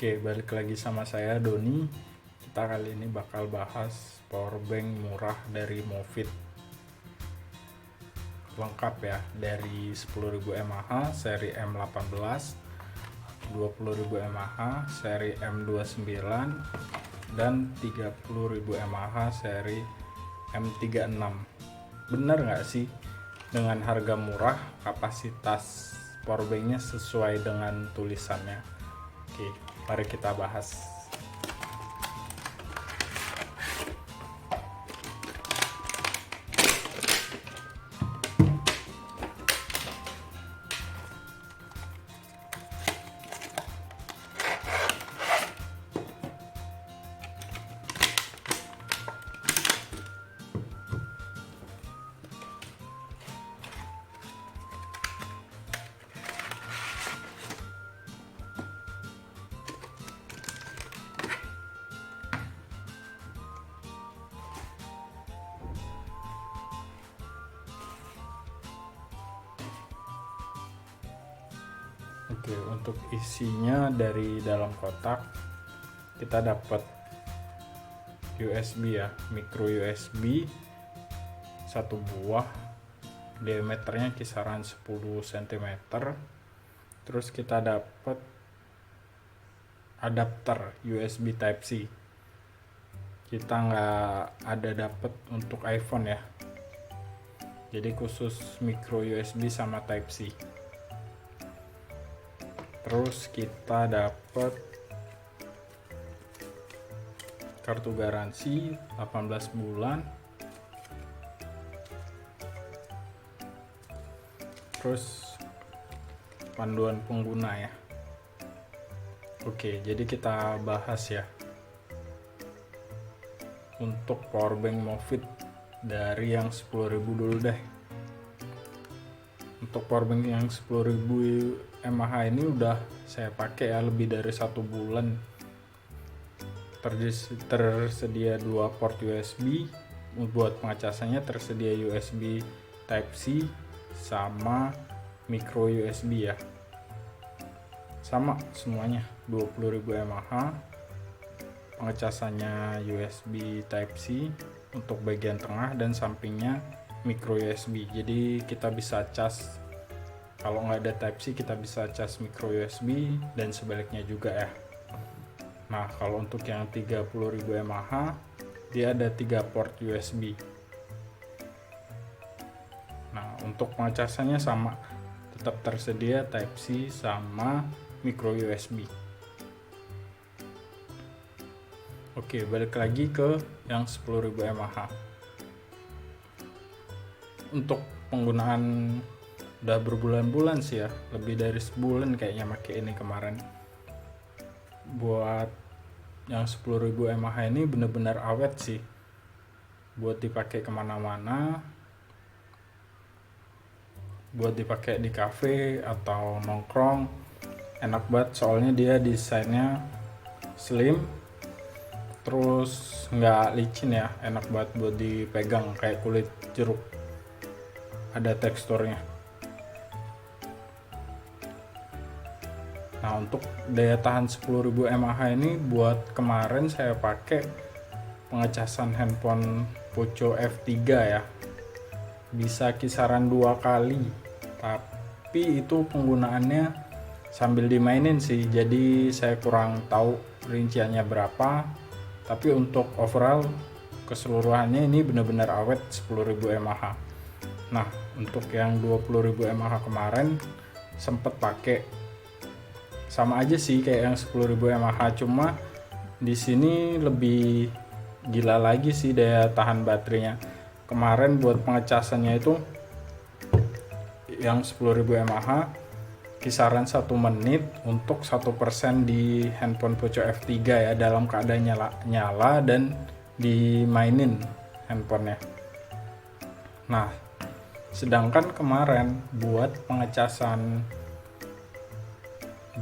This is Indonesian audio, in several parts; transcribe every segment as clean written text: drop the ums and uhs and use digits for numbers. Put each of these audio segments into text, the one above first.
Oke, balik lagi sama saya Doni. Kita kali ini bakal bahas powerbank murah dari Movit. Lengkap ya, dari 10.000 mAh seri M18, 20.000 mAh seri M29, dan 30.000 mAh seri M36. Bener nggak sih? Dengan harga murah, kapasitas powerbanknya sesuai dengan tulisannya. Oke, mari kita bahas. Oke, untuk isinya dari dalam kotak kita dapat USB ya, micro USB satu buah, diameternya kisaran 10 cm. Terus kita dapat adapter USB Type C. Kita nggak ada dapat untuk iPhone ya, jadi khusus micro USB sama Type C. Terus kita dapat kartu garansi 18 bulan. Terus panduan pengguna ya. Oke, jadi kita bahas ya. Untuk powerbank Movit dari yang 10.000 dulu deh. Untuk powerbank yang 10.000 mAh ini udah saya pakai ya lebih dari 1 bulan. Tersedia 2 port USB, buat pengecasannya tersedia USB Type C sama micro USB ya. Sama semuanya 20.000 mAh. Pengecasannya USB Type C untuk bagian tengah dan sampingnya micro USB. Jadi kita bisa cas, kalau nggak ada Type C kita bisa cas micro USB dan sebaliknya juga ya. Nah, kalau untuk yang 30.000 mAh dia ada 3 port USB. Nah, untuk pengecasannya sama, tetap tersedia Type C sama micro USB. Oke, balik lagi ke yang 10.000 mAh. Untuk penggunaan udah berbulan-bulan sih ya, lebih dari sebulan kayaknya pakai ini kemarin. Buat yang 10.000 mAh ini bener-bener awet sih, buat dipakai kemana-mana, buat dipakai di cafe atau nongkrong enak banget. Soalnya dia desainnya slim, terus nggak licin ya, enak banget buat dipegang kayak kulit jeruk, ada teksturnya. Nah, untuk daya tahan 10.000 mAh ini buat kemarin saya pakai pengecasan handphone Poco F3 ya, bisa kisaran 2 kali, tapi itu penggunaannya sambil dimainin sih, jadi saya kurang tahu rinciannya berapa. Tapi untuk overall keseluruhannya ini benar-benar awet 10.000 mAh. Nah, untuk yang 20.000 mAh kemarin sempet pakai, sama aja sih kayak yang 10.000 mAh, cuma di sini lebih gila lagi sih daya tahan baterainya. Kemarin buat pengecasannya itu yang 10.000 mAh kisaran 1 menit untuk 1% di handphone Poco F3 ya, dalam keadaan nyala dan dimainin handphonenya. Nah, sedangkan kemarin buat pengecasan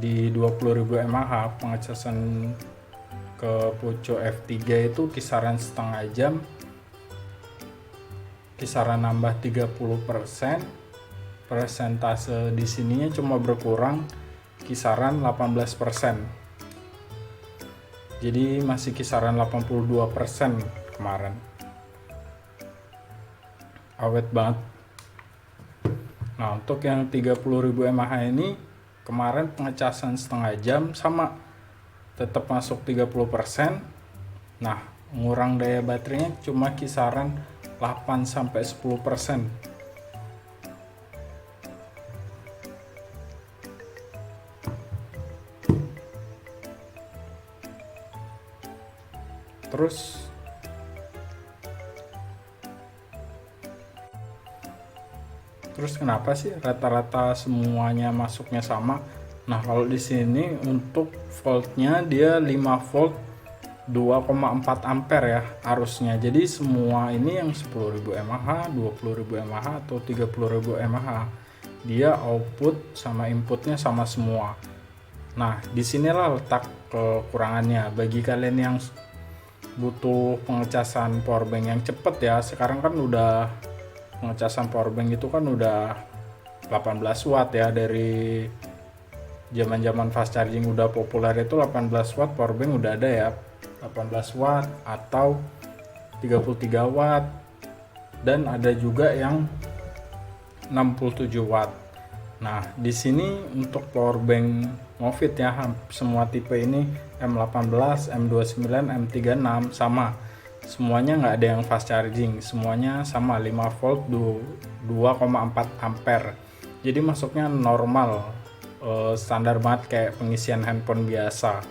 di 20.000 mAh, pengecasan ke Poco F3 itu kisaran setengah jam, kisaran nambah 30%. Persentase di sininya cuma berkurang kisaran 18%. Jadi masih kisaran 82% kemarin. Awet banget. Nah, untuk yang 30.000 mAh ini kemarin pengecasan setengah jam sama tetap masuk 30%. Nah, ngurang daya baterainya cuma kisaran 8-10%. Terus kenapa sih rata-rata semuanya masuknya sama? Nah, kalau di sini untuk voltnya dia 5 volt 2,4 ampere ya arusnya. Jadi semua ini yang 10.000 mAh, 20.000 mAh atau 30.000 mAh, dia output sama inputnya sama semua. Nah, disinilah letak kekurangannya bagi kalian yang butuh pengecasan powerbank yang cepet ya. Sekarang kan udah pengecasan powerbank itu kan udah 18 watt ya, dari zaman fast charging udah populer itu 18 watt powerbank udah ada ya, 18 watt atau 33 watt, dan ada juga yang 67 watt. Nah, di sini untuk powerbank Movit ya, semua tipe ini M18, M29, M36 sama. Semuanya nggak ada yang fast charging, semuanya sama 5 volt 2,4 ampere. Jadi masuknya normal, standar banget kayak pengisian handphone biasa.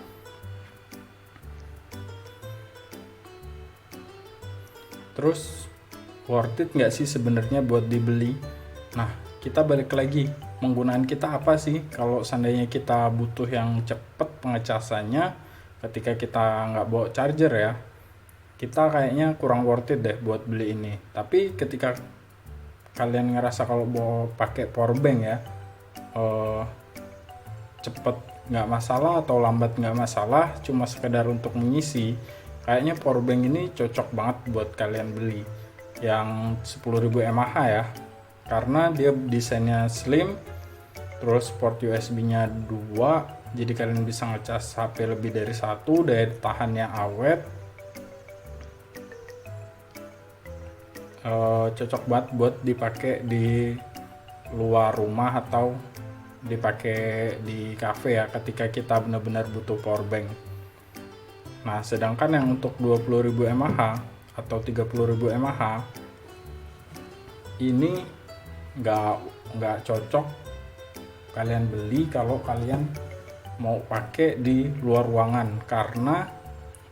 Terus worth it nggak sih sebenarnya buat dibeli? Nah, kita balik lagi, penggunaan kita apa sih? Kalau seandainya kita butuh yang cepet pengecasannya ketika kita nggak bawa charger ya, kita kayaknya kurang worth it deh buat beli ini. Tapi ketika kalian ngerasa kalau mau pakai powerbank ya, cepet nggak masalah atau lambat nggak masalah, cuma sekedar untuk mengisi, kayaknya powerbank ini cocok banget buat kalian beli yang 10.000 mAh ya, karena dia desainnya slim, terus port USB nya 2, jadi kalian bisa ngecas HP lebih dari satu, daya tahannya awet. Cocok banget buat dipakai di luar rumah atau dipakai di cafe ya, ketika kita benar-benar butuh powerbank. Nah, sedangkan yang untuk 20.000 mAh atau 30.000 mAh ini nggak cocok kalian beli kalau kalian mau pakai di luar ruangan, karena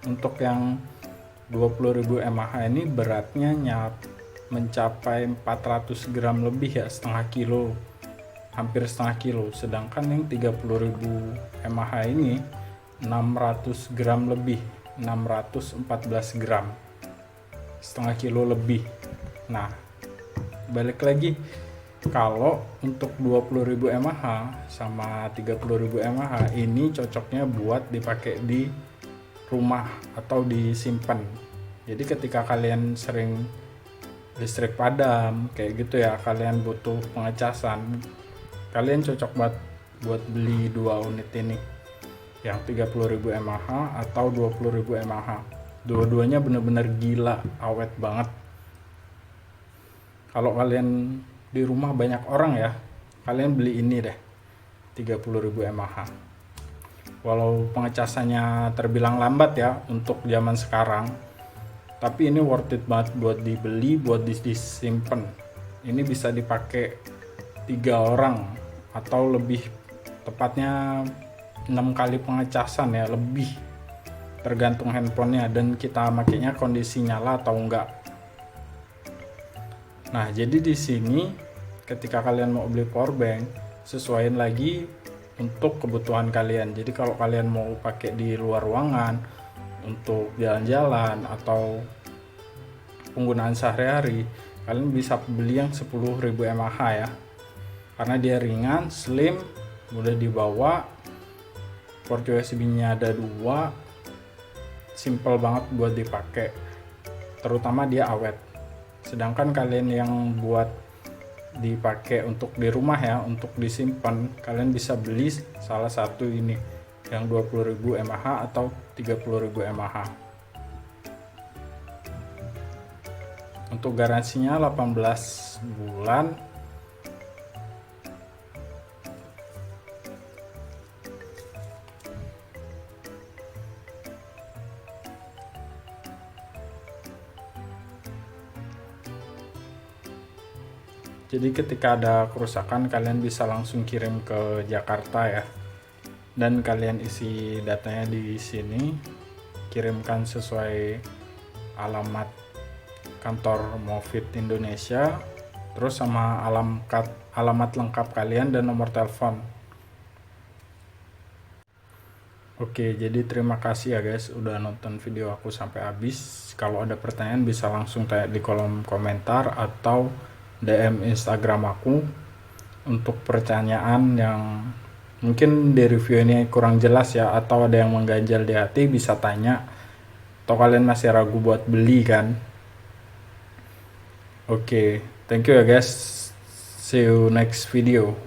untuk yang 20.000 mAh ini beratnya mencapai 400 gram lebih ya, hampir setengah kilo. Sedangkan yang 30.000 mAh ini 600 gram lebih, 614 gram, setengah kilo lebih. Nah, balik lagi, kalau untuk 20.000 mAh sama 30.000 mAh ini cocoknya buat dipakai di rumah atau disimpan. Jadi ketika kalian sering listrik padam kayak gitu ya, kalian butuh pengecasan, kalian cocok banget buat beli 2 unit ini, yang 30.000 mAh atau 20.000 mAh. Dua-duanya bener-bener gila, awet banget. Kalau kalian di rumah banyak orang ya, kalian beli ini deh, 30.000 mAh. Walau pengecasannya terbilang lambat ya untuk zaman sekarang, tapi ini worth it banget buat dibeli, buat disimpan. Ini bisa dipakai 3 orang atau lebih, tepatnya 6 kali pengecasan ya, lebih, tergantung handphonenya dan kita makainya kondisi nyala atau enggak. Nah, jadi di sini ketika kalian mau beli powerbank, sesuaiin lagi untuk kebutuhan kalian. Jadi kalau kalian mau pakai di luar ruangan untuk jalan-jalan atau penggunaan sehari-hari, kalian bisa beli yang 10.000 mAh ya, karena dia ringan, slim, mudah dibawa, port USB nya ada 2, simple banget buat dipakai, terutama dia awet. Sedangkan kalian yang buat dipakai untuk di rumah ya, untuk disimpan, kalian bisa beli salah satu ini, yang 20.000 mAh atau 30.000 mAh. Untuk garansinya 18 bulan. Jadi ketika ada kerusakan kalian bisa langsung kirim ke Jakarta ya. Dan kalian isi datanya di sini, kirimkan sesuai alamat kantor Movit Indonesia, terus sama alamat lengkap kalian dan nomor telepon. Oke, jadi terima kasih ya guys udah nonton video aku sampai habis. Kalau ada pertanyaan bisa langsung tanya di kolom komentar atau DM Instagram aku. Untuk pertanyaan yang mungkin di review ini kurang jelas ya, atau ada yang mengganjal di hati, bisa tanya. Atau kalian masih ragu buat beli kan? Oke, thank you ya guys. See you next video.